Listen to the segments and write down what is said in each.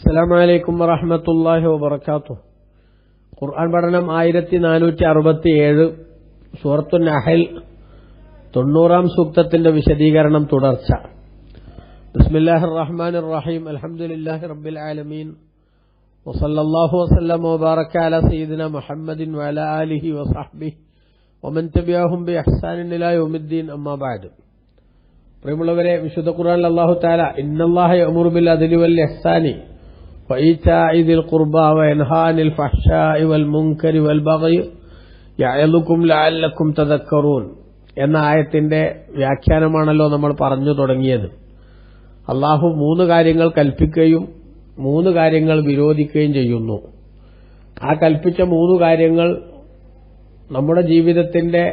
അസ്സലാമു അലൈക്കും വറഹ്മത്തുള്ളാഹി വബറകാതുഹു. ഖുർആൻ പഠനം 1467 സൂറത്തുൻ നഹൽ 90-ാം സൂക്തത്തിന്റെ വിശദീകരണം തുടർച്ച. ബിസ്മില്ലാഹിർ റഹ്മാനിർ റഹീം. അൽഹംദുലില്ലാഹി റബ്ബിൽ ആലമീൻ വസല്ലല്ലാഹു വസല്ലമ വബാറക അലാ സയ്യിദിനാ മുഹമ്മദിൻ വഅലാ ആലിഹി വസഹ്ബിഹി വമൻ തബിഅഹും ബിഇഹ്സാനിൻ ഇലാ യൗമിദ്ദീൻ. അമ്മാ ബഅദ്. പ്രിയമുള്ളവരെ, വിശുദ്ധ ഖുർആനിൽ അല്ലാഹു തആല ഇന്നല്ലാഹ യഅ്മുറു ബിൽ അദ്ലി വൽ ഇഹ്സാനി വഇതാഇ ദിൽ ഖുർബാ വയൻഹാ അനിൽ ഫഹ്ശാഇ വൽ മുൻകരി വൽ ബഗ്യി യഅലുകും ലഅല്ലകും തദക്കറൂൻ എന്ന ആയത്തിന്റെ വ്യാഖ്യാനമാണല്ലോ നമ്മൾ പറഞ്ഞു തുടങ്ങിയത്. അല്ലാഹു 3 കാര്യങ്ങൾ കൽപ്പിക്കുകയും 3 കാര്യങ്ങൾ വിരോധിക്കുകയും ചെയ്യുന്നു. ആ കൽപ്പിച്ച 3 കാര്യങ്ങൾ നമ്മുടെ ജീവിതത്തിന്റെ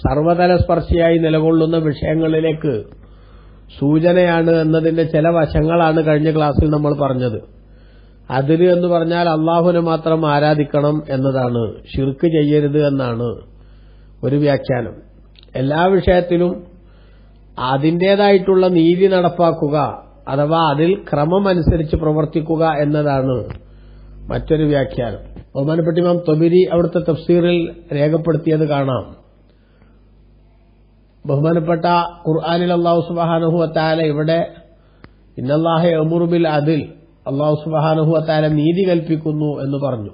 സർവതല സ്പർശിയായി നിലകൊള്ളുന്ന വിഷയങ്ങളിലേക്ക് സൂചനയാണ് എന്നതിന്റെ ചില വശങ്ങളാണ് കഴിഞ്ഞ ക്ലാസ്സിൽ നമ്മൾ പറഞ്ഞത്. അതിൽ എന്ന് പറഞ്ഞാൽ അള്ളാഹുവിനെ മാത്രം ആരാധിക്കണം എന്നതാണ്, ശിർക്ക് ചെയ്യരുത് എന്നാണ് ഒരു വ്യാഖ്യാനം. എല്ലാ വിഷയത്തിലും അതിൻ്റേതായിട്ടുള്ള നീതി നടപ്പാക്കുക അഥവാ അതിൽ ക്രമമനുസരിച്ച് പ്രവർത്തിക്കുക എന്നതാണ് മറ്റൊരു വ്യാഖ്യാനം. ബഹുമാനപ്പെട്ട ഇമാം ത്വബരി അവിടുത്തെ തഫ്സീറിൽ രേഖപ്പെടുത്തിയത് കാണാം. ബഹുമാനപ്പെട്ട ഖുർആനിൽ അല്ലാഹു സുബ്ഹാനഹു വ തആല ഇവിടെ ഇന്നല്ലാഹ യഅ്മുറു ബിൽ അദ്ൽ, അല്ലാഹു സുബ്ഹാനഹു വ തആല നീതി കൽപ്പിക്കുന്നു എന്ന് പറഞ്ഞു.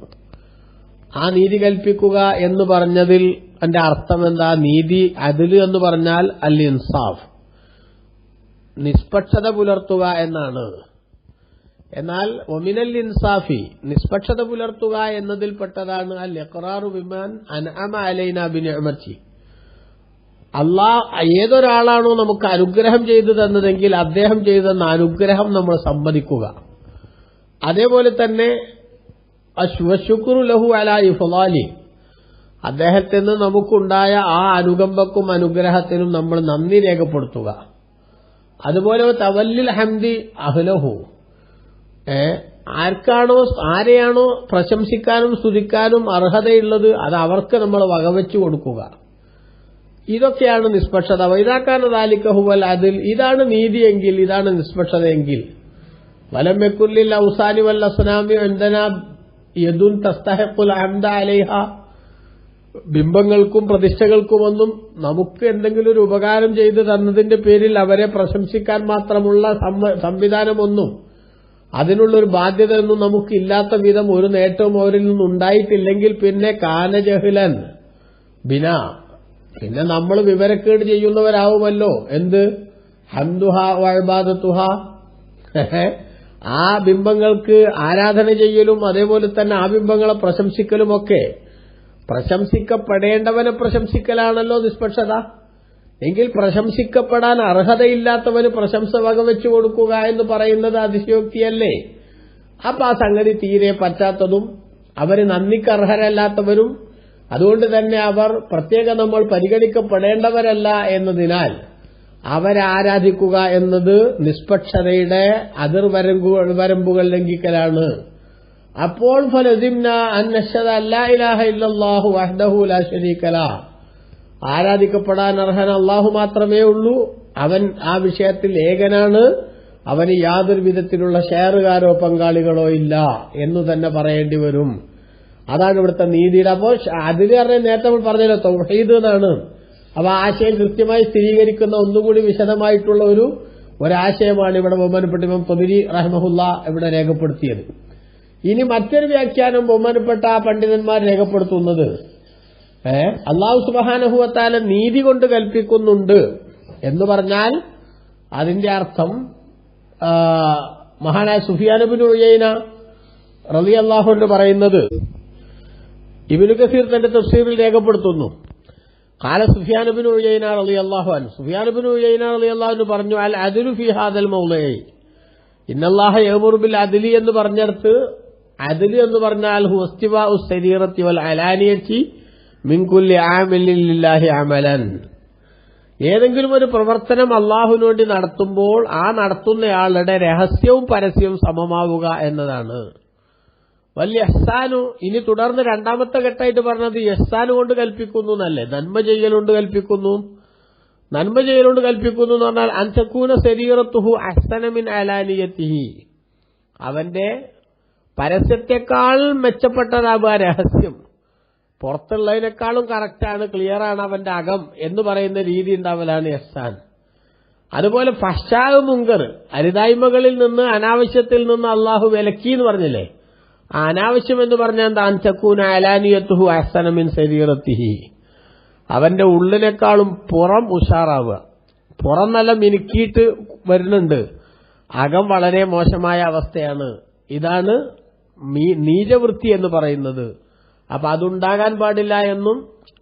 ആ നീതി കൽപ്പിക്കുക എന്ന് പറഞ്ഞതിൽ അതിന്റെ അർത്ഥം എന്താ? നീതി, അദ്ൽ എന്ന് പറഞ്ഞാൽ അൽ ഇൻസാഫ്, നിഷ്പക്ഷത പുലർത്തുക എന്നാണ്. എന്നാൽ ഒമിനൽ ഇൻസാഫി, നിഷ്പക്ഷത പുലർത്തുക എന്നതിൽപ്പെട്ടതാണ് അൽ ഇഖ്റാറു ബിമാൻ അൻഅമ അലൈനാ ബിനിഅമതി. ഏതൊരാളാണോ നമുക്ക് അനുഗ്രഹം ചെയ്തു തന്നതെങ്കിൽ അദ്ദേഹം ചെയ്തു തന്ന അനുഗ്രഹം നമ്മൾ സമ്മതിക്കുക. അതേപോലെ തന്നെ അശ്വശുക്രു ലഹു അലാ ഇഫ്ളാലി, അദ്ദേഹത്തിന് നമുക്കുണ്ടായ ആ അനുകമ്പക്കും അനുഗ്രഹത്തിനും നമ്മൾ നന്ദി രേഖപ്പെടുത്തുക. അതുപോലെ തവല്ലിൽ ഹംദി അഹ്ലഹു, ആരെയാണോ പ്രശംസിക്കാനും സ്തുതിക്കാനും അർഹതയുള്ളത് അത് അവർക്ക് നമ്മൾ വകവെച്ചു കൊടുക്കുക. ഇതൊക്കെയാണ് നിഷ്പക്ഷത. വൈദാക്കാന ദാലിക ഹുവൽ അദ്ൽ, ഇതാണ് നീതിയെങ്കിൽ, ഇതാണ് നിഷ്പക്ഷതയെങ്കിൽ. വലം യകുല്ലിൽ ഔസാനി വൽ അസ്നാമി ഇൻദനാ യദുൻ തസ്തഹിഖുൽ ഹംദ അലൈഹ, ബിംബങ്ങൾക്കും പ്രതിഷ്ഠകൾക്കുമൊന്നും നമുക്ക് എന്തെങ്കിലും ഒരു ഉപകാരം ചെയ്തു തന്നതിന്റെ പേരിൽ അവരെ പ്രശംസിക്കാൻ മാത്രമുള്ള സംവിധാനമൊന്നും, അതിനുള്ളൊരു ബാധ്യതയൊന്നും നമുക്കില്ലാത്ത വിധം ഒരു നേട്ടവും അവരിൽ നിന്നുണ്ടായിട്ടില്ലെങ്കിൽ പിന്നെ കാന ജഹ്ലൻ ബിനാ, പിന്നെ നമ്മൾ വിവരക്കേട് ചെയ്യുന്നവരാവുമല്ലോ. എന്ത്? ഹംദുഹ വഇബാദത്തുഹ, ആ ബിംബങ്ങൾക്ക് ആരാധന ചെയ്യലും അതേപോലെ തന്നെ ആ ബിംബങ്ങളെ പ്രശംസിക്കലുമൊക്കെ പ്രശംസിക്കപ്പെടേണ്ടവനെ പ്രശംസിക്കലാണല്ലോ നിഷ്പക്ഷത. എങ്കിൽ പ്രശംസിക്കപ്പെടാൻ അർഹതയില്ലാത്തവന് പ്രശംസ വകവെച്ചു കൊടുക്കുക എന്ന് പറയുന്നത് അതിശയോക്തിയല്ലേ? അപ്പൊ ആ സംഗതി തീരെ പറ്റാത്തതും അവര് നന്ദിക്ക് അർഹരല്ലാത്തവരും, അതുകൊണ്ട് തന്നെ അവർ പ്രത്യേകം നമ്മൾ പരിഗണിക്കപ്പെടേണ്ടവരല്ല എന്നതിനാൽ അവരെ ആരാധിക്കുക എന്നത് നിഷ്പക്ഷതയുടെ അതിർവരമ്പുകൾ ലംഘിക്കലാണ്. അപ്പോൾ ഫലസിംന അൻ നശ്ഹദ അല്ലാ ഇലാഹ ഇല്ലല്ലാഹു വഹ്ദഹു ലാ ശരീക ലഹ്, ആരാധിക്കപ്പെടാൻ അർഹൻ അല്ലാഹു മാത്രമേ ഉള്ളൂ, അവൻ ആ വിഷയത്തിൽ ഏകനാണ്, അവന് യാതൊരു വിധത്തിലുള്ള ഷെയറുകാരോ പങ്കാളികളോ ഇല്ല എന്നു തന്നെ പറയേണ്ടി വരും. അതാണ് ഇവിടുത്തെ നീതിയുടെ. അപ്പോൾ അതിൽ പറഞ്ഞ നേരത്തെ നമ്മൾ പറഞ്ഞല്ലോ തൗഹീദ് എന്നാണ്. അപ്പൊ ആശയം കൃത്യമായി സ്ഥിരീകരിക്കുന്ന ഒന്നുകൂടി വിശദമായിട്ടുള്ള ഒരാശയമാണ് ഇവിടെ ബഹുമാനപ്പെട്ട ഇമാം ത്വബരി റഹ്മഹുല്ലാ ഇവിടെ രേഖപ്പെടുത്തിയത്. ഇനി മറ്റൊരു വ്യാഖ്യാനം ബഹുമാനപ്പെട്ട പണ്ഡിതന്മാർ രേഖപ്പെടുത്തുന്നത്, അല്ലാഹു സുബ്ഹാനഹു വ തആല നീതി കൊണ്ട് കൽപ്പിക്കുന്നുണ്ട് എന്ന് പറഞ്ഞാൽ അതിന്റെ അർത്ഥം മഹാനായ സുഫിയാൻ ഇബ്നു ഉയൈന റളിയല്ലാഹു അൻഹു പറയുന്നത്, ഇബ്നു കസീർ തന്റെ തഫ്സീറിൽ രേഖപ്പെടുത്തുന്നു, ഖാല സുഫിയാൻ ഇബ്നു ഉയൈന റളിയല്ലാഹു അൻഹു, സുഫിയാൻ ഇബ്നു ഉയൈന റളിയല്ലാഹു അൻഹു പറഞ്ഞു, അൽ അദ്ലു ഫീ ഹാദൽ മൗളഇ ഇന്നല്ലാഹ യഅ്മുറു ബിൽ അദ്ലി എന്ന് പറഞ്ഞിടത്ത് അദ്ൽ എന്ന് പറഞ്ഞാൽ ഹുവ ഇസ്തിവാഉ സരീറത്തി വൽ അലാനിയത്തി മിൻ കുല്ലി ആമിലിൻ ലില്ലാഹി അമലൻ, ഏതെങ്കിലും ഒരു പ്രവർത്തനം അല്ലാഹുവിന് വേണ്ടി നടത്തുമ്പോൾ ആ നടത്തുന്നയാളുടെ രഹസ്യവും പരസ്യവും സമമാവുക എന്നതാണ്. വലിയ ഇഹ്സാനു, ഇനി തുടർന്ന് രണ്ടാമത്തെ ഘട്ടമായിട്ട് പറഞ്ഞത് ഇഹ്സാൻ കൊണ്ട് കൽപ്പിക്കുന്നു എന്നല്ലേ, നന്മ ചെയ്യലുകൊണ്ട് കൽപ്പിക്കുന്നു. നന്മ ചെയ്യലുകൊണ്ട് കൽപ്പിക്കുന്നു എന്ന് പറഞ്ഞാൽ അൻ തകൂന സരീറത്തുഹു അഹ്സന മിൻ അലാനിയത്തിഹി, അവന്റെ പരസ്യത്തെക്കാൾ മെച്ചപ്പെട്ടതാവുക രഹസ്യം. പുറത്തുള്ളതിനേക്കാളും കറക്റ്റാണ്, ക്ലിയറാണ് അവന്റെ അകം എന്ന് പറയുന്ന രീതി ഉണ്ടാവലാണ് ഇഹ്സാൻ. അതുപോലെ ഫഹ്ശാഉ മുങ്കർ, അരുതായ്മകളിൽ നിന്ന് അനാവശ്യത്തിൽ നിന്ന് അള്ളാഹു വിലക്കി എന്ന് പറഞ്ഞില്ലേ. ആ അനാവശ്യം എന്ന് പറഞ്ഞാൽ എന്താ? തകൂന അലാനിയത്തുഹു അഹ്സന മിൻ സരീറത്തിഹി, അവന്റെ ഉള്ളിനേക്കാളും പുറം ഉഷാറാവുക. പുറം നല്ല മിനുക്കിയിട്ട് വരുന്നുണ്ട്, അകം വളരെ മോശമായ അവസ്ഥയാണ്. ഇതാണ് നീചവൃത്തി എന്ന് പറയുന്നത്. അപ്പൊ അതുണ്ടാകാൻ പാടില്ല എന്നും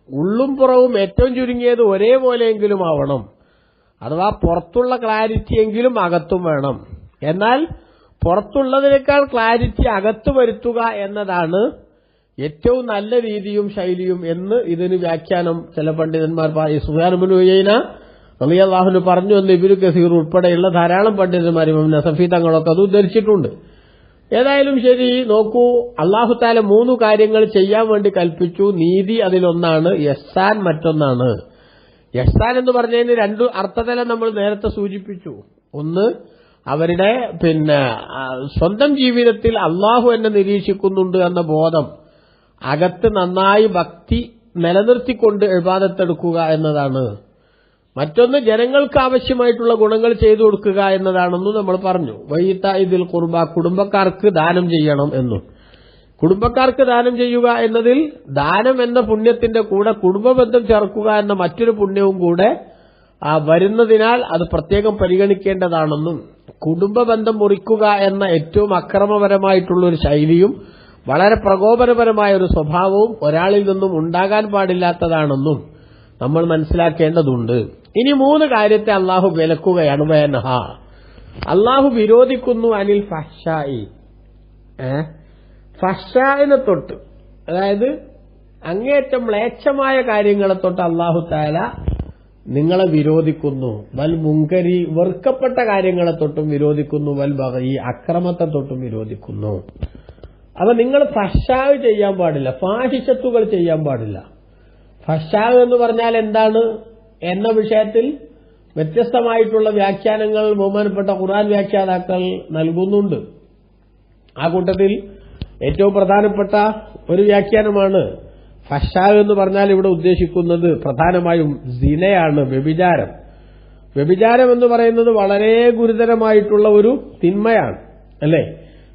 ഉള്ളും പുറവും ഏറ്റവും ചുരുങ്ങിയത് ഒരേപോലെയെങ്കിലും ആവണം. അഥവാ പുറത്തുള്ള ക്ലാരിറ്റിയെങ്കിലും അകത്തും വേണം. എന്നാൽ പുറത്തുള്ളതിനേക്കാൾ ക്ലാരിറ്റി അകത്ത് വരുത്തുക എന്നതാണ് ഏറ്റവും നല്ല രീതിയും ശൈലിയും എന്ന് ഇതിന് വ്യാഖ്യാനം ചില പണ്ഡിതന്മാർ സുഫിയാൻ ഇബ്നു ഉയൈന റളിയല്ലാഹു അൻഹു പറഞ്ഞു എന്ന് ഇബ്നു കസീർ ഉൾപ്പെടെയുള്ള ധാരാളം പണ്ഡിതന്മാർ ഇമാം നസഫി തങ്ങളൊക്കെ അത് ഉദ്ധരിച്ചിട്ടുണ്ട്. ഏതായാലും ശരി, നോക്കൂ, അല്ലാഹു തആല 3 കാര്യങ്ങൾ ചെയ്യാൻ വേണ്ടി കൽപ്പിച്ചു. നീതി അതിലൊന്നാണ്, ഇഹ്സാൻ മറ്റൊന്നാണ്. ഇഹ്സാൻ എന്ന് പറഞ്ഞതിന് 2 അർത്ഥതലം നമ്മൾ നേരത്തെ സൂചിപ്പിച്ചു. ഒന്ന്, അവരുടെ സ്വന്തം ജീവിതത്തിൽ അള്ളാഹു എന്നെ നിരീക്ഷിക്കുന്നുണ്ട് എന്ന ബോധം, അകത്ത് നന്നായി ഭക്തി നിലനിർത്തിക്കൊണ്ട് ഇബാദത്തെടുക്കുക എന്നതാണ്. മറ്റൊന്ന്, ജനങ്ങൾക്ക് ആവശ്യമായിട്ടുള്ള ഗുണങ്ങൾ ചെയ്തു കൊടുക്കുക എന്നതാണെന്നും നമ്മൾ പറഞ്ഞു. വഇതാഇദിൽ ഖുർബ, കുടുംബക്കാർക്ക് ദാനം ചെയ്യണം എന്നും. കുടുംബക്കാർക്ക് ദാനം ചെയ്യുക എന്നതിൽ ദാനം എന്ന പുണ്യത്തിന്റെ കൂടെ കുടുംബബന്ധം ചേർക്കുക എന്ന മറ്റൊരു പുണ്യവും കൂടെ വരുന്നതിനാൽ അത് പ്രത്യേകം പരിഗണിക്കേണ്ടതാണെന്നും, കുടുംബബന്ധം മുറിക്കുക എന്ന ഏറ്റവും അക്രമപരമായിട്ടുള്ള ഒരു ശൈലിയും വളരെ പ്രകോപനപരമായ ഒരു സ്വഭാവവും ഒരാളിൽ നിന്നും ഉണ്ടാകാൻ പാടില്ലാത്തതാണെന്നും നമ്മൾ മനസ്സിലാക്കേണ്ടതുണ്ട്. ഇനി 3 കാര്യത്തെ അള്ളാഹു വിലക്കുകയാണ്. വയൻഹ, അള്ളാഹു വിരോധിക്കുന്നു അനിൽ ഫഹ്ശായി, ഫഹ്ശായിനെ തൊട്ട്, അതായത് അങ്ങേറ്റം മ്ലേച്ഛമായ കാര്യങ്ങളെ തൊട്ട് അള്ളാഹു തആല നിങ്ങളെ വിരോധിക്കുന്നു. വൽ മുങ്കരി, വെറുക്കപ്പെട്ട കാര്യങ്ങളെ തൊട്ടും വിരോധിക്കുന്നു. വൽ ബഗി, അക്രമത്തെ തൊട്ടും വിരോധിക്കുന്നു. അപ്പൊ നിങ്ങൾ ഫഹ്ശാവ് ചെയ്യാൻ പാടില്ല, ഫാഹിഷത്തുകൾ ചെയ്യാൻ പാടില്ല. ഫഹ്ശാവ് എന്ന് പറഞ്ഞാൽ എന്താണ് എന്ന വിഷയത്തിൽ വ്യത്യസ്തമായിട്ടുള്ള വ്യാഖ്യാനങ്ങൾ ബഹുമാനപ്പെട്ട ഖുർആൻ വ്യാഖ്യാതാക്കൾ നൽകുന്നുണ്ട്. ആ കൂട്ടത്തിൽ ഏറ്റവും പ്രധാനപ്പെട്ട ഒരു വ്യാഖ്യാനമാണ് ഫഹ്ശാവ് എന്ന് പറഞ്ഞാൽ ഇവിടെ ഉദ്ദേശിക്കുന്നത് പ്രധാനമായും സിനയാണ്, വ്യഭിചാരം. വ്യഭിചാരം എന്ന് പറയുന്നത് വളരെ ഗുരുതരമായിട്ടുള്ള ഒരു തിന്മയാണ്, അല്ലേ?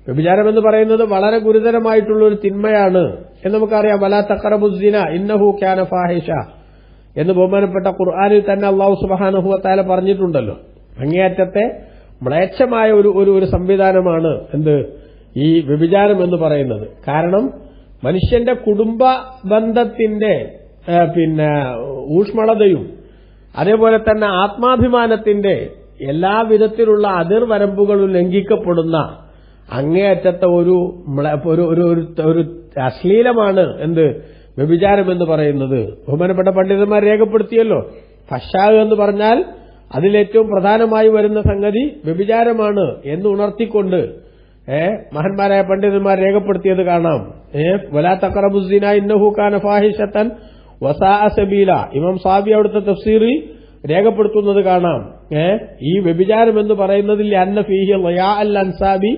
വ്യഭിചാരം എന്ന് പറയുന്നത് വളരെ ഗുരുതരമായിട്ടുള്ള ഒരു തിന്മയാണ് എന്ന് നമുക്കറിയാം. വലാ തഖറബുസ്സിന ഇന്നഹു കാന ഫാഹിഷ എന്ന് ബഹുമാനപ്പെട്ട ഖുർആനിൽ തന്നെ അല്ലാഹു സുബ്ഹാനഹു വ തആല പറഞ്ഞിട്ടുണ്ടല്ലോ. അങ്ങേയറ്റത്തെ മ്ലേച്ഛമായ ഒരു സംവിധാനമാണ് എന്ത് ഈ വ്യഭിചാരം എന്ന് പറയുന്നത്. കാരണം മനുഷ്യന്റെ കുടുംബ ബന്ധത്തിന്റെ ഊഷ്മളതയും അതേപോലെ തന്നെ ആത്മാഭിമാനത്തിന്റെ എല്ലാവിധത്തിലുള്ള അതിർവരമ്പുകളും ലംഘിക്കപ്പെടുന്ന അങ്ങേയറ്റത്തെ ഒരു അശ്ലീലമാണ് എന്ത് വ്യഭിചാരം എന്ന് പറയുന്നത്. ബഹുമാനപ്പെട്ട പണ്ഡിതന്മാർ രേഖപ്പെടുത്തിയല്ലോ, ഫഹ്ശാവ് എന്ന് പറഞ്ഞാൽ അതിലേറ്റവും പ്രധാനമായി വരുന്ന സംഗതി വ്യഭിചാരമാണ് എന്ന് ഉണർത്തിക്കൊണ്ട് മഹാന്മാരായ പണ്ഡിതന്മാർ രേഖപ്പെടുത്തിയത് കാണാം. വലാ തഖറബുസ്സിന ഇന്നഹു കാന ഫാഹിഷതൻ വസാഅ സബീല. ഇമാം സാബി അവിടുത്തെ തഫ്സീറിൽ രേഖപ്പെടുത്തുന്നത് കാണാം. ഈ വ്യഭിചാരം എന്ന് പറയുന്നതിൽ അന്ന ഫീഹി ളയാ അൽ അൻസാബി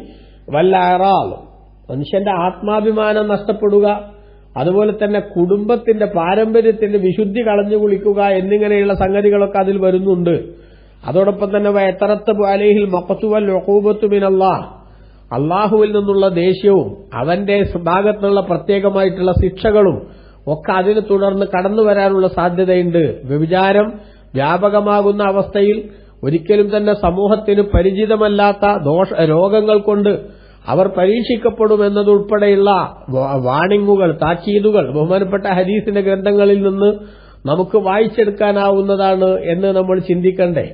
വൽ അറാൽ, മനുഷ്യന്റെ ആത്മാഭിമാനം നഷ്ടപ്പെടുക, അതുപോലെ തന്നെ കുടുംബത്തിന്റെ പാരമ്പര്യത്തിന്റെ വിശുദ്ധി കളഞ്ഞു കുളിക്കുക എന്നിങ്ങനെയുള്ള സംഗതികളൊക്കെ അതിൽ വരുന്നുണ്ട്. അതോടൊപ്പം തന്നെ വയതറത്തബു അലൈഹിൽ മഖ്തു വൽ ഉഖൂബത്തു മിനല്ലാഹ്, അള്ളാഹുവിൽ നിന്നുള്ള ദേഷ്യവും അവന്റെ ഭാഗത്തുള്ള പ്രത്യേകമായിട്ടുള്ള ശിക്ഷകളും ഒക്കെ അതിനെ തുടർന്ന് കടന്നു വരാനുള്ള സാധ്യതയുണ്ട്. വ്യഭിചാരം വ്യാപകമാകുന്ന അവസ്ഥയിൽ ഒരിക്കലും തന്നെ സമൂഹത്തിന് പരിചിതമല്ലാത്ത രോഗങ്ങൾ കൊണ്ട് അവർ പരീക്ഷിക്കപ്പെടുമെന്നതുൾപ്പെടെയുള്ള വാണിങ്ങുകൾ, താക്കീതുകൾ ബഹുമാനപ്പെട്ട ഹദീസിന്റെ ഗ്രന്ഥങ്ങളിൽ നിന്ന് നമുക്ക് വായിച്ചെടുക്കാനാവുന്നതാണ് എന്ന് നമ്മൾ ചിന്തിക്കണ്ടേ.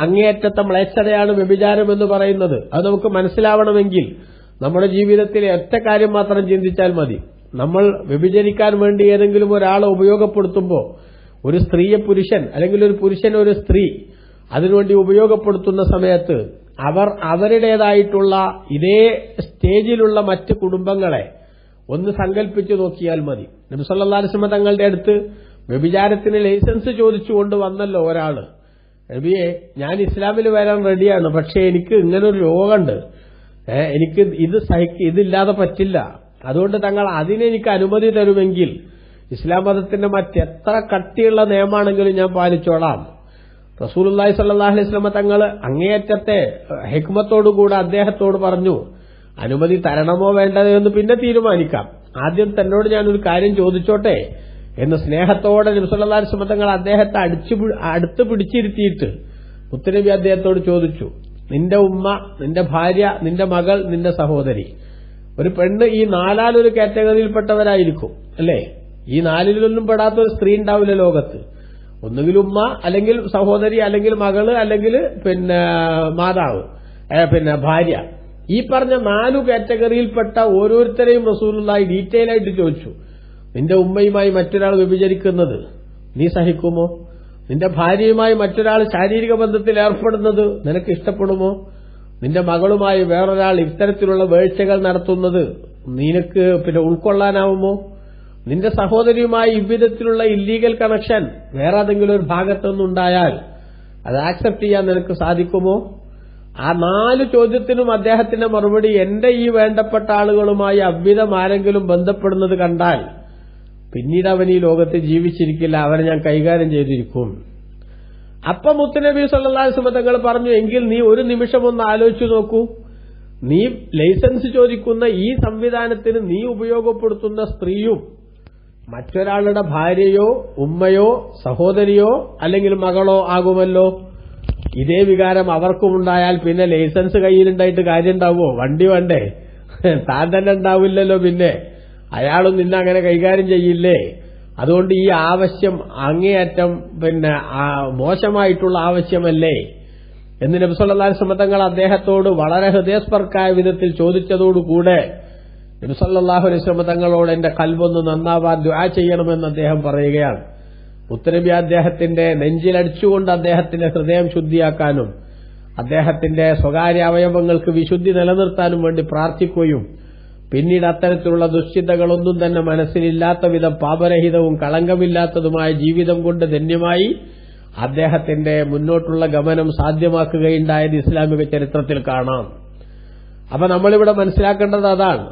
അങ്ങേയറ്റത്തെ മ്ലേച്ഛതയാണ് വ്യഭിചാരം എന്ന് പറയുന്നത്. അത് നമുക്ക് മനസ്സിലാവണമെങ്കിൽ നമ്മുടെ ജീവിതത്തിലെ ഒറ്റ കാര്യം മാത്രം ചിന്തിച്ചാൽ മതി. നമ്മൾ വ്യഭിചരിക്കാൻ വേണ്ടി ഏതെങ്കിലും ഒരാളെ ഉപയോഗപ്പെടുത്തുമ്പോൾ, ഒരു സ്ത്രീയെ പുരുഷൻ അല്ലെങ്കിൽ ഒരു പുരുഷൻ ഒരു സ്ത്രീ അതിനുവേണ്ടി ഉപയോഗപ്പെടുത്തുന്ന സമയത്ത് അവരുടേതായിട്ടുള്ള ഇതേ സ്റ്റേജിലുള്ള മറ്റ് കുടുംബങ്ങളെ ഒന്ന് സങ്കല്പിച്ചു നോക്കിയാൽ മതി. നബി സല്ലല്ലാഹു അലൈഹി വസല്ലം തങ്ങളുടെ അടുത്ത് വ്യഭിചാരത്തിന് ലൈസൻസ് ചോദിച്ചുകൊണ്ട് വന്നല്ലോ ഒരാള്. നബിയെ, ഞാൻ ഇസ്ലാമിൽ വരാൻ റെഡിയാണ്, പക്ഷേ എനിക്ക് ഇങ്ങനൊരു രോഗമുണ്ട്, എനിക്ക് ഇതില്ലാതെ പറ്റില്ല. അതുകൊണ്ട് തങ്ങൾ അതിനെനിക്ക് അനുമതി തരുമെങ്കിൽ ഇസ്ലാം മതത്തിന്റെ മറ്റെത്ര കട്ടിയുള്ള നിയമമാണെങ്കിലും ഞാൻ പാലിച്ചോളാം. റസൂലുള്ളാഹി സ്വല്ലല്ലാഹു അലൈഹി വസല്ലം തങ്ങൾ അങ്ങേയറ്റത്തെ ഹിക്മത്തോടുകൂടെ അദ്ദേഹത്തോട് പറഞ്ഞു, അനുമതി തരണമോ വേണ്ടതോ എന്ന് പിന്നെ തീരുമാനിക്കാം, ആദ്യം തന്നോട് ഞാനൊരു കാര്യം ചോദിച്ചോട്ടെ എന്ന് സ്നേഹത്തോടെ നബി സല്ലല്ലാഹു അലൈഹി വസല്ലം തങ്ങൾ അദ്ദേഹത്തെ അടുത്ത് പിടിച്ചിരുത്തിയിട്ട് മുത്തുനബി അദ്ദേഹത്തോട് ചോദിച്ചു, നിന്റെ ഉമ്മ, നിന്റെ ഭാര്യ, നിന്റെ മകൾ, നിന്റെ സഹോദരി. ഒരു പെണ്ണ് ഈ നാലാലൊരു കാറ്റഗറിയിൽപ്പെട്ടവരായിരിക്കും അല്ലേ? ഈ നാലിലൊന്നും പെടാത്ത ഒരു സ്ത്രീ ഉണ്ടാവില്ല ലോകത്ത്. ഒന്നുകിൽ ഉമ്മ, അല്ലെങ്കിൽ സഹോദരി, അല്ലെങ്കിൽ മകള്, അല്ലെങ്കിൽ മാതാവ്, ഭാര്യ. ഈ പറഞ്ഞ 4 കാറ്റഗറിയിൽപ്പെട്ട ഓരോരുത്തരെയും റസൂലുള്ളാഹി ഡീറ്റെയിൽ ആയിട്ട് ചോദിച്ചു. നിന്റെ ഉമ്മയുമായി മറ്റൊരാൾ വ്യഭിചരിക്കുന്നത് നീ സഹിക്കുമോ? നിന്റെ ഭാര്യയുമായി മറ്റൊരാൾ ശാരീരിക ബന്ധത്തിൽ ഏർപ്പെടുന്നത് നിനക്ക് ഇഷ്ടപ്പെടുമോ? നിന്റെ മകളുമായി വേറൊരാൾ ഇത്തരത്തിലുള്ള വീഴ്ചകൾ നടത്തുന്നത് നിനക്ക് ഉൾക്കൊള്ളാനാവുമോ? നിന്റെ സഹോദരിയുമായി ഇவ்விധത്തിലുള്ള ഇല്ലീഗൽ കണക്ഷൻ വേറെ ഏതെങ്കിലും ഒരു ഭാഗത്തുനിന്നുണ്ടായാൽ അത് ആക്സെപ്റ്റ് ചെയ്യാൻ നിനക്ക് സാധിക്കുമോ? ആ 4 ചോദ്യത്തിനും അദ്ദേഹത്തിന്റെ മറുപടി, എന്റെ ഈ വേണ്ടപ്പെട്ട ആളുകളുമായി അவ்விധം ആരെങ്കിലും ബന്ധപ്പെടുന്നത് കണ്ടാൽ പിന്നീട് അവൻ ഈ ലോകത്ത് ജീവിച്ചിരിക്കില്ല, അവനെ ഞാൻ കൈകാര്യം ചെയ്തിരിക്കും. അപ്പം മുത്തുനബി സല്ലല്ലാഹു അലൈഹി വസല്ലം തങ്ങൾ പറഞ്ഞു, എങ്കിൽ നീ ഒരു നിമിഷം ഒന്ന് ആലോചിച്ചു നോക്കൂ, നീ ലൈസൻസ് ചോദിക്കുന്ന ഈ സംവിധാനത്തിന് നീ ഉപയോഗപ്പെടുത്തുന്ന സ്ത്രീയും മറ്റൊരാളുടെ ഭാര്യയോ ഉമ്മയോ സഹോദരിയോ അല്ലെങ്കിൽ മകളോ ആകുമല്ലോ. ഇതേ വികാരം അവർക്കുമുണ്ടായാൽ പിന്നെ ലൈസൻസ് കയ്യിലുണ്ടായിട്ട് കാര്യം ഉണ്ടാവുമോ? വണ്ടി വേണ്ടേ? താൻ തന്നെ ഉണ്ടാവില്ലല്ലോ, പിന്നെ അയാളും നിന്നെ അങ്ങനെ കൈകാര്യം ചെയ്യില്ലേ? അതുകൊണ്ട് ഈ ആവശ്യം അങ്ങേയറ്റം മോശമായിട്ടുള്ള ആവശ്യമല്ലേ എന്ന് നബി സല്ലല്ലാഹു അലൈഹി വസല്ലം തങ്ങൾ അദ്ദേഹത്തോട് വളരെ ഹൃദയസ്പർക്കായ വിധത്തിൽ ചോദിച്ചതോടുകൂടെ നബി സല്ലല്ലാഹു അലൈഹി വസല്ലം തങ്ങളോട് എന്റെ കൽബൊന്ന് നന്നാവാൻ ദുആ ചെയ്യണമെന്ന് അദ്ദേഹം പറയുകയാണ്. മുത്തുനബി അദ്ദേഹത്തിന്റെ നെഞ്ചിലടിച്ചുകൊണ്ട് അദ്ദേഹത്തിന്റെ ഹൃദയം ശുദ്ധിയാക്കാനും അദ്ദേഹത്തിന്റെ സ്വകാര്യ അവയവങ്ങൾക്ക് വിശുദ്ധി നിലനിർത്താനും വേണ്ടി പ്രാർത്ഥിക്കുകയും പിന്നീട് അത്തരത്തിലുള്ള ദുശ്ചിന്തകളൊന്നും തന്നെ മനസ്സിലില്ലാത്ത വിധം പാപരഹിതവും കളങ്കമില്ലാത്തതുമായ ജീവിതം കൊണ്ട് ധന്യമായി അദ്ദേഹത്തിന്റെ മുന്നോട്ടുള്ള ഗമനം സാധ്യമാക്കുകയുണ്ടായത് ഇസ്ലാമിക ചരിത്രത്തിൽ കാണാം. അപ്പൊ നമ്മളിവിടെ മനസ്സിലാക്കേണ്ടത് അതാണ്.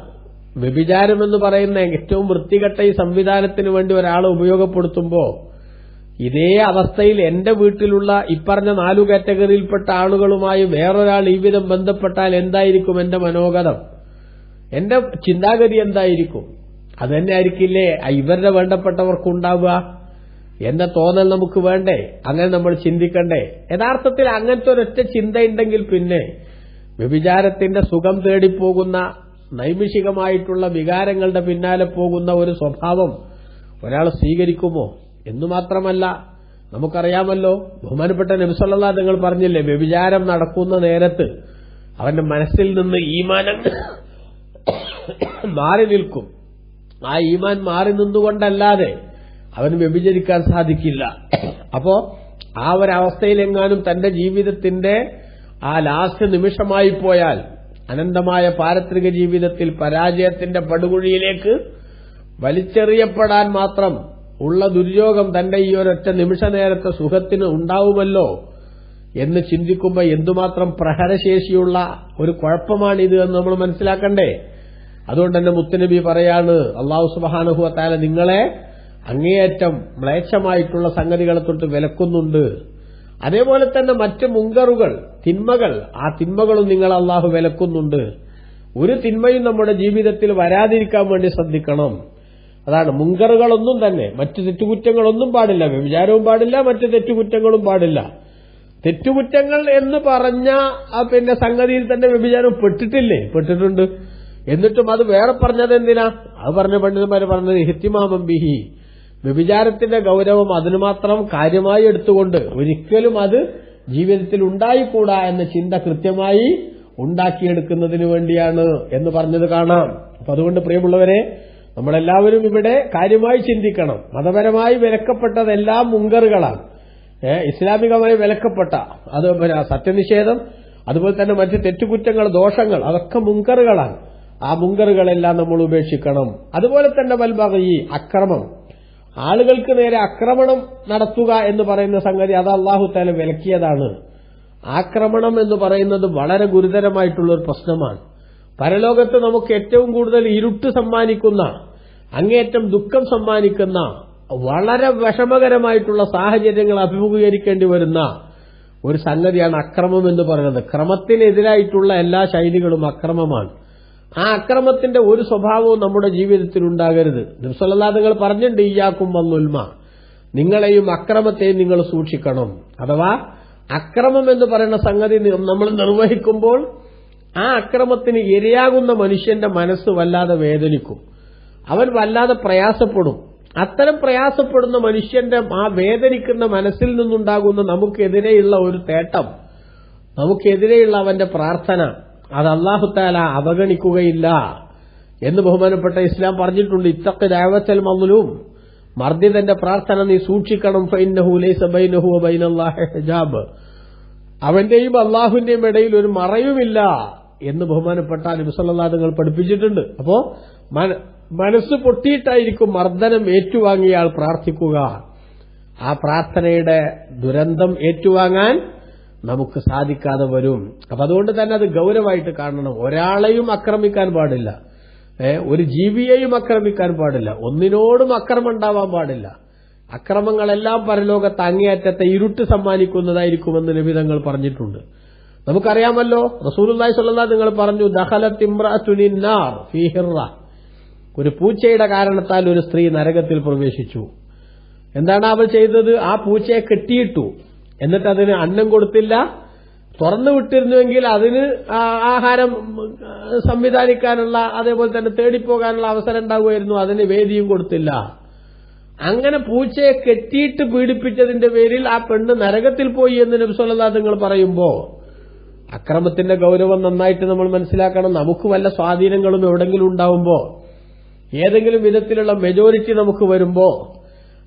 വ്യഭിചാരം എന്ന് പറയുന്ന ഏറ്റവും വൃത്തികെട്ട ഈ സംവിധാനത്തിന് വേണ്ടി ഒരാൾ ഉപയോഗപ്പെടുത്തുമ്പോൾ ഇതേ അവസ്ഥയിൽ എന്റെ വീട്ടിലുള്ള ഇപ്പറഞ്ഞ 4 കാറ്റഗറിയിൽപ്പെട്ട ആളുകളുമായി വേറൊരാൾ ഈ വിധം ബന്ധപ്പെട്ടാൽ എന്തായിരിക്കും എന്റെ മനോഗതം, എന്റെ ചിന്താഗതി എന്തായിരിക്കും? അത് തന്നെ ആയിരിക്കില്ലേ ഇവരുടെ വേണ്ടപ്പെട്ടവർക്കുണ്ടാവുക എന്ന തോന്നൽ നമുക്ക് വേണ്ടേ? അങ്ങനെ നമ്മൾ ചിന്തിക്കണ്ടേ? യഥാർത്ഥത്തിൽ അങ്ങനത്തെ ഒരൊറ്റ ചിന്തയുണ്ടെങ്കിൽ പിന്നെ വ്യഭിചാരത്തിന്റെ സുഖം തേടിപ്പോകുന്ന നൈമിഷികമായിട്ടുള്ള വികാരങ്ങളുടെ പിന്നാലെ പോകുന്ന ഒരു സ്വഭാവം ഒരാൾ സ്വീകരിക്കുമോ? എന്നു മാത്രമല്ല, നമുക്കറിയാമല്ലോ, ബഹുമാനപ്പെട്ട നബി സല്ലല്ലാഹു നിങ്ങൾ പറഞ്ഞില്ലേ, വ്യഭിചാരം നടക്കുന്ന നേരത്ത് അവന്റെ മനസ്സിൽ നിന്ന് ഈമാൻ മാറി നിൽക്കും. ആ ഈമാൻ മാറി നിന്നുകൊണ്ടല്ലാതെ അവന് വ്യഭിചരിക്കാൻ സാധിക്കില്ല. അപ്പോ ആ ഒരവസ്ഥയിലെങ്ങാനും തന്റെ ജീവിതത്തിന്റെ ആ ലാസ്റ്റ് നിമിഷമായി പോയാൽ അനന്തമായ പാരത്രിക ജീവിതത്തിൽ പരാജയത്തിന്റെ പടുകുഴിയിലേക്ക് വലിച്ചെറിയപ്പെടാൻ മാത്രം ഉള്ള ദുര്യോഗം തന്റെ ഈ ഒരൊറ്റ നിമിഷ നേരത്തെ സുഖത്തിന് ഉണ്ടാവുമല്ലോ എന്ന് ചിന്തിക്കുമ്പോൾ എന്തുമാത്രം പ്രഹരശേഷിയുള്ള ഒരു കുഴപ്പമാണിത് എന്ന് നമ്മൾ മനസ്സിലാക്കണ്ടേ? അതുകൊണ്ട് തന്നെ മുത്തുനബി പറയാണ്, അല്ലാഹു സുബ്ഹാനഹു വ തആല നിങ്ങളെ അങ്ങേയറ്റം മ്ലേച്ഛമായിട്ടുള്ള സംഗതികളെ തൊട്ട് വിലക്കുന്നുണ്ട്. അതേപോലെ തന്നെ മറ്റ് മുങ്കറുകൾ, തിന്മകൾ, ആ തിന്മകളും നിങ്ങൾ അല്ലാഹു വിലക്കുന്നുണ്ട്. ഒരു തിന്മയും നമ്മുടെ ജീവിതത്തിൽ വരാതിരിക്കാൻ വേണ്ടി ശ്രദ്ധിക്കണം. അതാണ് മുങ്കറുകളൊന്നും തന്നെ, മറ്റു തെറ്റുകുറ്റങ്ങളൊന്നും പാടില്ല, വ്യഭിചാരവും പാടില്ല, മറ്റു തെറ്റുകുറ്റങ്ങളും പാടില്ല. തെറ്റുകുറ്റങ്ങൾ എന്ന് പറഞ്ഞ സംഗതിയിൽ തന്നെ വ്യഭിചാരം പെട്ടിട്ടുണ്ട്. എന്നിട്ടും അത് വേറെ പറഞ്ഞത് എന്തിനാ? അത് പറഞ്ഞ പണ്ഡിതന്മാര് പറഞ്ഞത് ഇഹ്തിമാമൻ ബിഹി, വ്യഭിചാരത്തിന്റെ ഗൗരവം അതിന് മാത്രം കാര്യമായി എടുത്തുകൊണ്ട് ഒരിക്കലും അത് ജീവിതത്തിൽ ഉണ്ടായിക്കൂടാ എന്ന ചിന്ത കൃത്യമായി ഉണ്ടാക്കിയെടുക്കുന്നതിന് വേണ്ടിയാണ് എന്ന് പറഞ്ഞത് കാണാം. അപ്പൊ അതുകൊണ്ട് പ്രിയമുള്ളവരെ, നമ്മളെല്ലാവരും ഇവിടെ കാര്യമായി ചിന്തിക്കണം. മതപരമായി വിലക്കപ്പെട്ടതെല്ലാം മുങ്കറുകളാണ്. ഇസ്ലാമികമായി വിലക്കപ്പെട്ട അത് സത്യനിഷേധം, അതുപോലെ തന്നെ മറ്റ് തെറ്റുകുറ്റങ്ങൾ, ദോഷങ്ങൾ, അതൊക്കെ മുങ്കറുകളാണ്. ആ മുങ്കറുകളെല്ലാം നമ്മൾ ഉപേക്ഷിക്കണം. അതുപോലെ തന്നെ വൽബഗി, അക്രമം, ആളുകൾക്ക് നേരെ ആക്രമണം നടത്തുക എന്ന് പറയുന്ന സംഗതി അത് അല്ലാഹു തആല വിലക്കിയതാണ്. ആക്രമണം എന്ന് പറയുന്നത് വളരെ ഗുരുതരമായിട്ടുള്ള ഒരു പ്രശ്നമാണ്. പരലോകത്ത് നമുക്ക് ഏറ്റവും കൂടുതൽ ഇരുട്ട് സമ്മാനിക്കുന്ന, അങ്ങേയറ്റം ദുഃഖം സമ്മാനിക്കുന്ന, വളരെ വിഷമകരമായിട്ടുള്ള സാഹചര്യങ്ങൾ അഭിമുഖീകരിക്കേണ്ടി വരുന്ന ഒരു സംഗതിയാണ് അക്രമം എന്ന് പറയുന്നത്. ക്രമത്തിനെതിരായിട്ടുള്ള എല്ലാ ശൈലികളും അക്രമമാണ്. ആ അക്രമത്തിന്റെ ഒരു സ്വഭാവവും നമ്മുടെ ജീവിതത്തിൽ ഉണ്ടാകരുത്. നബി സല്ലല്ലാഹു അലൈഹി വസല്ലം പറഞ്ഞിട്ടുണ്ട്, ഇയ്യാക്കും വന്നുൽമ, നിങ്ങളെയും അക്രമത്തെയും നിങ്ങൾ സൂക്ഷിക്കണം. അഥവാ അക്രമം എന്ന് പറയുന്ന സംഗതി നമ്മൾ നിർവഹിക്കുമ്പോൾ ആ അക്രമത്തിന് ഇരയാകുന്ന മനുഷ്യന്റെ മനസ്സ് വല്ലാതെ വേദനിക്കും, അവൻ വല്ലാതെ പ്രയാസപ്പെടും. അത്തരം പ്രയാസപ്പെടുന്ന മനുഷ്യന്റെ ആ വേദനിക്കുന്ന മനസ്സിൽ നിന്നുണ്ടാകുന്ന നമുക്കെതിരെയുള്ള ഒരു തേട്ടം, നമുക്കെതിരെയുള്ള അവന്റെ പ്രാർത്ഥന, അത് അല്ലാഹു തആല അവഗണിക്കുകയില്ല എന്ന് ബഹുമാനപ്പെട്ട ഇസ്ലാം പറഞ്ഞിട്ടുണ്ട്. ഇത്തഖി ദഅവത്തൽ മദ്ലൂം, മർദിതന്റെ പ്രാർത്ഥന നീ സൂക്ഷിക്കണം. ഫഇന്നഹു ലൈസ ബൈനഹു വ ബൈനല്ലാഹി ഹിജാബ്, അവന്റെയും അല്ലാഹുവിന്റെയും ഇടയിൽ ഒരു മറയുമില്ല എന്ന് ബഹുമാനപ്പെട്ട നബി സല്ലല്ലാഹു അലൈഹി വസല്ലം പഠിപ്പിച്ചിട്ടുണ്ട്. അപ്പോ മനസ്സ് പൊട്ടിയിട്ടായിരിക്കും മർദ്ദനം ഏറ്റുവാങ്ങിയ ആൾ പ്രാർത്ഥിക്കുക. ആ പ്രാർത്ഥനയുടെ ദുരന്തം ഏറ്റുവാങ്ങാൻ നമുക്ക് സാധിക്കാതെ വരും. അപ്പൊ അതുകൊണ്ട് തന്നെ അത് ഗൗരവമായിട്ട് കാണണം. ഒരാളെയും ആക്രമിക്കാൻ പാടില്ല, ഒരു ജീവിയെയും ആക്രമിക്കാൻ പാടില്ല, ഒന്നിനോടും അക്രമം ഉണ്ടാവാൻ പാടില്ല. അക്രമങ്ങളെല്ലാം പരലോകത്ത് അങ്ങേയറ്റത്തെ ഇരുട്ട് സമ്മാനിക്കുന്നതായിരിക്കുമെന്ന് നബി തങ്ങൾ പറഞ്ഞിട്ടുണ്ട്. നമുക്കറിയാമല്ലോ, റസൂലുള്ളാഹി സ്വല്ലല്ലാഹു അലൈഹി വസല്ലം പറഞ്ഞു, ദഖലത് ഇംറഅത്തുൻ നാർ ഫീ ഹിറ, ഒരു പൂച്ചയുടെ കാരണത്താൽ ഒരു സ്ത്രീ നരകത്തിൽ പ്രവേശിച്ചു. എന്താണ് അവൾ ചെയ്തത്? ആ പൂച്ചയെ കെട്ടിയിട്ടു, എന്നിട്ട് അതിന് അന്നം കൊടുത്തില്ല. തുറന്നു വിട്ടിരുന്നുവെങ്കിൽ അതിന് ആഹാരം സംവിധാനിക്കാനുള്ള, അതേപോലെ തന്നെ തേടിപ്പോകാനുള്ള അവസരം ഉണ്ടാകുമായിരുന്നു. അതിന് വേദിയും കൊടുത്തില്ല. അങ്ങനെ പൂച്ചയെ കെട്ടിയിട്ട് പീഡിപ്പിച്ചതിന്റെ പേരിൽ ആ പെണ്ണ് നരകത്തിൽ പോയി എന്ന് നബി സല്ലല്ലാഹു അലൈഹി വസല്ലം പറയുമ്പോ അക്രമത്തിന്റെ ഗൗരവം നന്നായിട്ട് നമ്മൾ മനസ്സിലാക്കണം. നമുക്ക് വല്ല സ്വാധീനങ്ങളും എവിടെങ്കിലും ഉണ്ടാവുമ്പോ, ഏതെങ്കിലും വിധത്തിലുള്ള മെജോറിറ്റി നമുക്ക് വരുമ്പോ,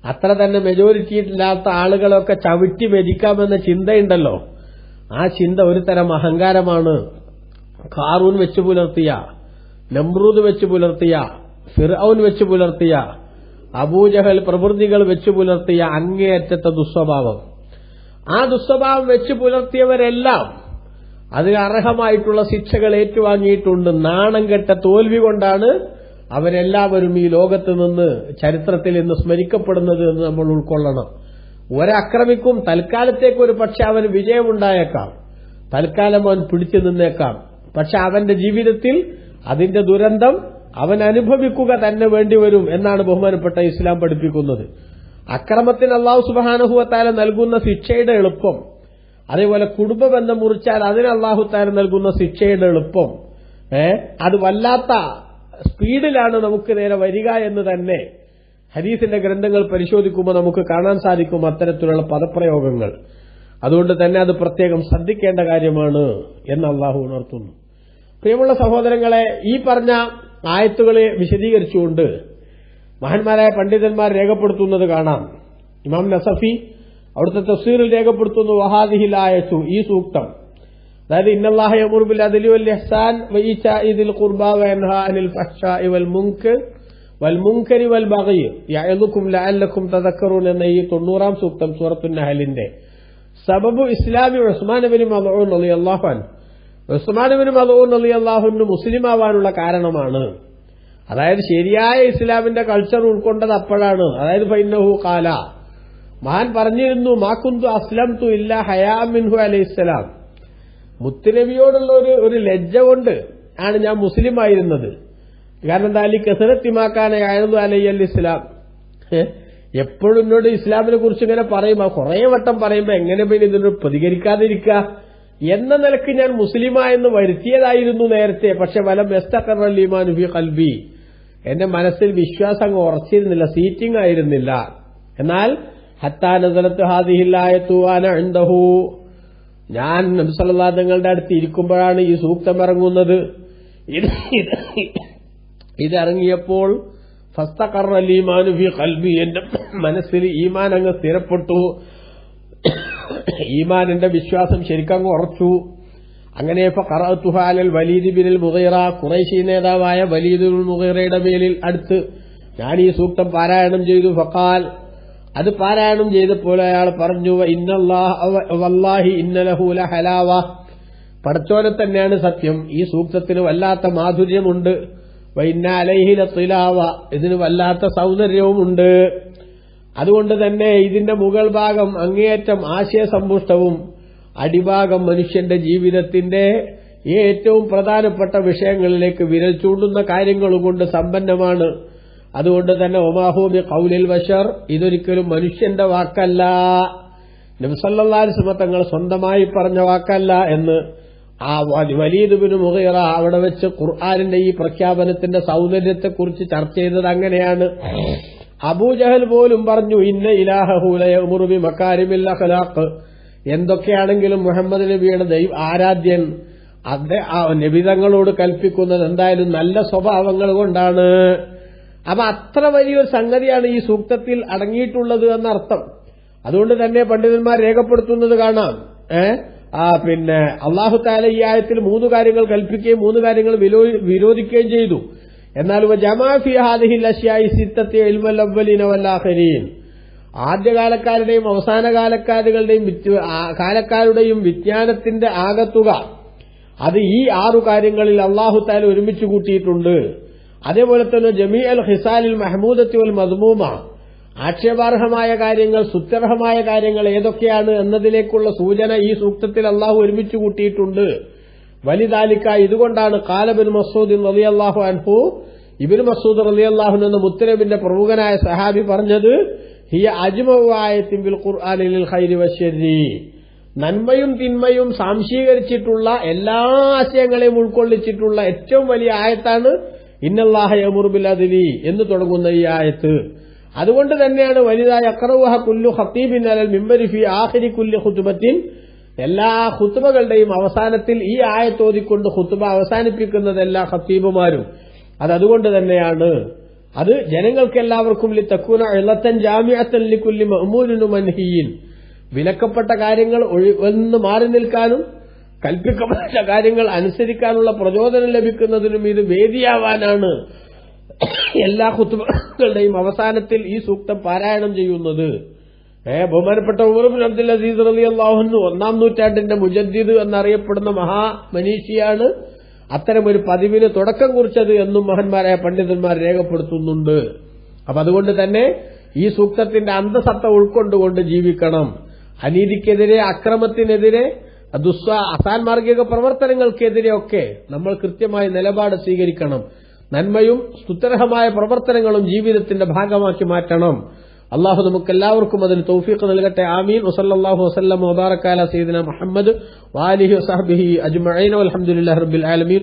അത്ര തന്നെ മെജോറിറ്റി ഇല്ലാത്ത ആളുകളൊക്കെ ചവിട്ടി മെതിക്കാമെന്ന ചിന്തയുണ്ടല്ലോ, ആ ചിന്ത ഒരു തരം അഹങ്കാരമാണ്. ഖാറൂൻ വെച്ച് പുലർത്തിയ, നമ്രൂദ് വെച്ച് പുലർത്തിയ, ഫിർഔൻ വെച്ച് പുലർത്തിയ, അബൂജഹൽ പ്രവൃത്തികൾ വെച്ച് പുലർത്തിയ അങ്ങേയറ്റത്തെ ദുസ്വഭാവം. ആ ദുസ്വഭാവം വെച്ച് പുലർത്തിയവരെല്ലാം അതിന് അർഹമായിട്ടുള്ള ശിക്ഷകൾ ഏറ്റുവാങ്ങിയിട്ടുണ്ട്. നാണം കെട്ട തോൽവി കൊണ്ടാണ് അവരെല്ലാവരും ഈ ലോകത്ത് നിന്ന് ചരിത്രത്തിൽ ഇന്ന് സ്മരിക്കപ്പെടുന്നത് എന്ന് നമ്മൾ ഉൾക്കൊള്ളണം. ഒരക്രമിക്കും തൽക്കാലത്തേക്ക് ഒരു പക്ഷെ അവന് വിജയമുണ്ടായേക്കാം, തൽക്കാലം അവൻ പിടിച്ചു നിന്നേക്കാം. പക്ഷെ അവന്റെ ജീവിതത്തിൽ അതിന്റെ ദുരന്തം അവൻ അനുഭവിക്കുക തന്നെ വേണ്ടിവരും എന്നാണ് ബഹുമാനപ്പെട്ട ഇസ്ലാം പഠിപ്പിക്കുന്നത്. അക്രമത്തിന് അല്ലാഹു സുബ്ഹാനഹു വ തആല നൽകുന്ന ശിക്ഷയുടെ എളുപ്പം, അതേപോലെ കുടുംബബന്ധം മുറിച്ചാൽ അതിന് അല്ലാഹു തആല നൽകുന്ന ശിക്ഷയുടെ എളുപ്പം, അത് വല്ലാത്ത സ്പീഡിലാണ് നമുക്ക് നേരെ വരിക എന്ന് തന്നെ ഹദീസിന്റെ ഗ്രന്ഥങ്ങൾ പരിശോധിക്കുമ്പോൾ നമുക്ക് കാണാൻ സാധിക്കും അത്തരത്തിലുള്ള പദപ്രയോഗങ്ങൾ. അതുകൊണ്ട് തന്നെ അത് പ്രത്യേകം ശ്രദ്ധിക്കേണ്ട കാര്യമാണ് എന്ന് അല്ലാഹു ഉണർത്തുന്നു. പ്രിയമുള്ള സഹോദരങ്ങളെ, ഈ പറഞ്ഞ ആയത്തുകളെ വിശദീകരിച്ചുകൊണ്ട് മഹാന്മാരായ പണ്ഡിതന്മാർ രേഖപ്പെടുത്തുന്നത് കാണാം. ഇമാം നസഫി അവിടുത്തെ തഫ്സീറിൽ രേഖപ്പെടുത്തുന്നു, വഹാദിഹിൽ ആയത്തു, ഈ സൂക്തം, അതായത് ഇന്നല്ലാഹ യഅ്മുറു ബിൽ അദ്ലി വൽ ഇഹ്സാൻ വഇതാഇ ദിൽ ഖുർബാ വയൻഹാ അനിൽ ഫഹ്ശാഇ വൽ മുൻകരി വൽ ബഗി യഅദുകും ലഅല്ലകും തദക്കറൂൻ എന്ന ഈ 90-ാം സൂക്തം സൂറത്തുൻ നഹലിന്റെ സബബു ഇസ്ലാമി ഉസ്മാൻ ഇബ്നു മദ്ഊൻ റളിയല്ലാഹു അൻഹു, ഉസ്മാൻ ഇബ്നു മദ്ഊൻ റളിയല്ലാഹു അൻഹു മുസ്ലിം ആവാനുള്ള കാരണമാണ്. അതായത് ശരിയായ ഇസ്ലാമിന്റെ കൾച്ചർ ഉൾക്കൊണ്ടത് അപ്പോഴാണ്. അതായത് ഫഇന്നഹു ഖാല, മഹാൻ പറഞ്ഞിരുന്നു, മാ കുന്തു അസ്ലംതു ഇല്ലാ ഹയാ മിൻഹു അലൈഹിസ്സലാം, മുത്തുനബിയോടുള്ള ഒരു ലജ്ജ കൊണ്ട് ആണ് ഞാൻ മുസ്ലിം ആയിരുന്നത്. കാരണം എന്താ, അലി കസറത്തിമാക്കാന ആയിരുന്നു അലയ്യൽ ഇസ്ലാം. എപ്പോഴും എന്നോട് ഇസ്ലാമിനെ കുറിച്ച് ഇങ്ങനെ പറയുമ്പോ, കുറെ വട്ടം പറയുമ്പോ എങ്ങനെ പിന്നെ ഇതിനോട് പ്രതികരിക്കാതിരിക്കുക എന്ന നിലക്ക് ഞാൻ മുസ്ലിമായെന്ന് വരുത്തിയതായിരുന്നു നേരത്തെ. പക്ഷെ വലം യസ്തഖറൽ ഈമാനു ഫീ ഖൽബി, എന്റെ മനസ്സിൽ വിശ്വാസം അങ്ങ് ഉറച്ചിരുന്നില്ല, സീറ്റിംഗ് ആയിരുന്നില്ല. എന്നാൽ ഹത്താ നസലത്ത് ഹാദിഹിൽ ആയത്തു അന ഇൻദഹു, ഞാൻ നബി സല്ലല്ലാഹു അലൈഹി തങ്ങളുടെ അടുത്ത് ഇരിക്കുമ്പോഴാണ് ഈ സൂക്തം ഇറങ്ങുന്നത്. ഇതിറങ്ങിയപ്പോൾ ഫസ്തഖറൽ ഈമാനു ഫീ ഖൽബി, എന്റെ മനസ്സിൽ ഈമാൻ അങ്ങ് സ്ഥിരപ്പെട്ടു, ഈമാനിന്റെ വിശ്വാസം ശരിക്കങ്ങ് ഉറച്ചു. അങ്ങനെ ഫഖറഅതുഹ അലൽ വലീദ് ബിനുൽ മുഗീറ, ഖുറൈശി നേതാവായ വലീദ് ബിനുൽ മുഗീറയുടെ മേലിൽ അടുത്ത് ഞാൻ ഈ സൂക്തം പാരായണം ചെയ്തു. ഫഖാൽ, അത് പാരായണം ചെയ്തപ്പോൾ അയാൾ പറഞ്ഞു, വല്ലാഹി ഇന്ന ലഹു ലഹലാവ, പടച്ചോനെ തന്നെയാണ് സത്യം. ഈ സൂക്തത്തിന് വല്ലാത്ത മാധുര്യമുണ്ട്. വഇന്ന അലൈഹി ലത്തിലാവ, ഇതിന് വല്ലാത്ത സൗന്ദര്യവുമുണ്ട്. അതുകൊണ്ട് തന്നെ ഇതിന്റെ മുകൾ ഭാഗം അങ്ങേയറ്റം ആശയസമ്പുഷ്ടവും അടിഭാഗം മനുഷ്യന്റെ ജീവിതത്തിന്റെ ഏറ്റവും പ്രധാനപ്പെട്ട വിഷയങ്ങളിലേക്ക് വിരൽ ചൂണ്ടുന്ന കാര്യങ്ങളുകൊണ്ട് സമ്പന്നമാണ്. അതുകൊണ്ട് തന്നെ ഒമാഹു ബി ഖൗലിൽ ബശർ, ഇതൊരിക്കലും മനുഷ്യന്റെ വാക്കല്ല, നബി സല്ലല്ലാഹു അലൈഹി വസല്ലം തങ്ങൾ സ്വന്തമായി പറഞ്ഞ വാക്കല്ല എന്ന് ആ വലീദ് ബിൻ മുഗീറ അവിടെ വെച്ച് ഖുർആനിന്റെ ഈ പ്രഖ്യാപനത്തിന്റെ സൗന്ദര്യത്തെക്കുറിച്ച് ചർച്ച ചെയ്തത് അങ്ങനെയാണ്. അബൂജഹൽ പോലും പറഞ്ഞു, ഇന്ന ഇലാഹഹു ലയഅ്മുറു ബി മകാരിമിൽ അഖ്ലാഖ്, എന്തൊക്കെയാണെങ്കിലും മുഹമ്മദ് നബിയുടെ ആരാധ്യൻ നബിതങ്ങളോട് കൽപ്പിക്കുന്നത് എന്തായാലും നല്ല സ്വഭാവങ്ങൾ കൊണ്ടാണ്. അപ്പൊ അത്ര വലിയൊരു സംഗതിയാണ് ഈ സൂക്തത്തിൽ അടങ്ങിയിട്ടുള്ളത് എന്നർത്ഥം. അതുകൊണ്ട് തന്നെ പണ്ഡിതന്മാർ രേഖപ്പെടുത്തുന്നത് കാണാം. പിന്നെ അല്ലാഹു തആല ഈ ആയത്തിൽ 3 കാര്യങ്ങൾ കൽപ്പിക്കുകയും 3 കാര്യങ്ങൾ വിരോധിക്കുകയും ചെയ്തു. എന്നാൽ ജമാ ഫി ഹാദിഹിൽ അശ്യാഇ സിത്തത്തി ഇൽമുൽ അവ്വലീന വൽ ആഖിരീൻ, ആദ്യകാലക്കാരുടെയും അവസാന കാലക്കാരുടെയും വിജ്ഞാനത്തിന്റെ ആകത്തുക അത് ഈ 6 കാര്യങ്ങളിൽ അല്ലാഹു തആല ഒരുമിച്ച് കൂട്ടിയിട്ടുണ്ട്. അതേപോലെ തന്നെ ജമീഅൽ ഖിസാലിൽ മഹ്മൂദത്തി വൽ മദ്മൂമ, ആക്ഷേപാർഹമായ കാര്യങ്ങൾ സ്തുത്യർഹമായ കാര്യങ്ങൾ ഏതൊക്കെയാണ് എന്നതിലേക്കുള്ള സൂചന ഈ സൂക്തത്തിൽ അല്ലാഹു ഒരുമിച്ച് കൂട്ടിയിട്ടുണ്ട്. വലിദാലിക, ഇതുകൊണ്ടാണ് ഖാല ഇബ്നു മസ്ഊദ് റളിയല്ലാഹു അൻഹു, ഇബ്നു മസ്ഊദ് റളിയല്ലാഹു അൻഹു മുത്തനബിന്റെ പ്രമുഖനായ സഹാബി പറഞ്ഞത്, ഹിയ അജ്മഉ ആയത്തിൻ ബിൽ ഖുർആനി ലിൽ ഖൈരി വശ്ശർരി, നന്മയും തിന്മയും സാംശീകരിച്ചിട്ടുള്ള എല്ലാ ആശയങ്ങളെയും ഉൾക്കൊള്ളിച്ചിട്ടുള്ള ഏറ്റവും വലിയ ആയത്താണ് ഇന്നല്ലാഹ യഅ്മുറു ബിൽ അദ്ലി എന്ന് തുടങ്ങുന്ന ഈ ആയത്ത്. അതുകൊണ്ട് തന്നെയാണ് വലുതായ യഖറഉഹ കുല്ലു ഖതീബിൻ അലൽ മിമ്പരി ഫി ആഖിരി കുല്ലി ഖുതുബത്തിൻ, എല്ലാ ഖുതുബകളുടെയും അവസാനത്തിൽ ഈ ആയത്ത് ഓതിക്കൊണ്ട് ഖുതുബ അവസാനിപ്പിക്കുന്നത് എല്ലാ ഖതീബുമാരും. അതുകൊണ്ട് തന്നെയാണ് അത് ജനങ്ങൾക്കെല്ലാവർക്കും ലിതകൂന ഇളത്തൻ ജാമിഅത്തൻ ലികുല്ലി മഅ്മൂരിൻ മൻഹിയിൻ, വിലക്കപ്പെട്ട കാര്യങ്ങൾ ഒഴിവെന്ന് മാറി നിൽക്കാനും കൽപ്പിക്കപ്പെട്ട കാര്യങ്ങൾ അനുസരിക്കാനുള്ള പ്രചോദനം ലഭിക്കുന്നതിനും ഇത് വേദിയാവാനാണ് എല്ലാ ഖുതുബകളുടെയും അവസാനത്തിൽ ഈ സൂക്തം പാരായണം ചെയ്യുന്നത്. ബഹുമാനപ്പെട്ട ഉമർ ഇബ്നു അബ്ദുൽ അസീസ് റളിയല്ലാഹു അൻഹു 1-ാം നൂറ്റാണ്ടിന്റെ മുജദ്ദിദ് എന്നറിയപ്പെടുന്ന മഹാമനീഷിയാണ് അത്തരമൊരു പതിവിന് തുടക്കം കുറിച്ചത് എന്നും മഹാന്മാരായ പണ്ഡിതന്മാർ രേഖപ്പെടുത്തുന്നുണ്ട്. അപ്പൊ അതുകൊണ്ട് തന്നെ ഈ സൂക്തത്തിന്റെ അന്തസത്ത ഉൾക്കൊണ്ടുകൊണ്ട് ജീവിക്കണം. അനീതിക്കെതിരെ, അക്രമത്തിനെതിരെ, അസാൻമാർഗിക പ്രവർത്തനങ്ങൾക്കെതിരെയൊക്കെ നമ്മൾ കൃത്യമായ നിലപാട് സ്വീകരിക്കണം. നന്മയും സ്തുത്യർഹമായ പ്രവർത്തനങ്ങളും ജീവിതത്തിന്റെ ഭാഗമാക്കി മാറ്റണം. അല്ലാഹു നമുക്കെല്ലാവർക്കും അതിന് തൗഫീഖ് നൽകട്ടെ. ആമീൻ. വസല്ലല്ലാഹു വസല്ലം വബാറക അലാ സയ്യിദിനാ മുഹമ്മദ് വആലിഹി വസഹ്ബിഹി അജ്മഈൻ വൽഹംദുലില്ലാഹി റബ്ബിൽ ആലമീൻ.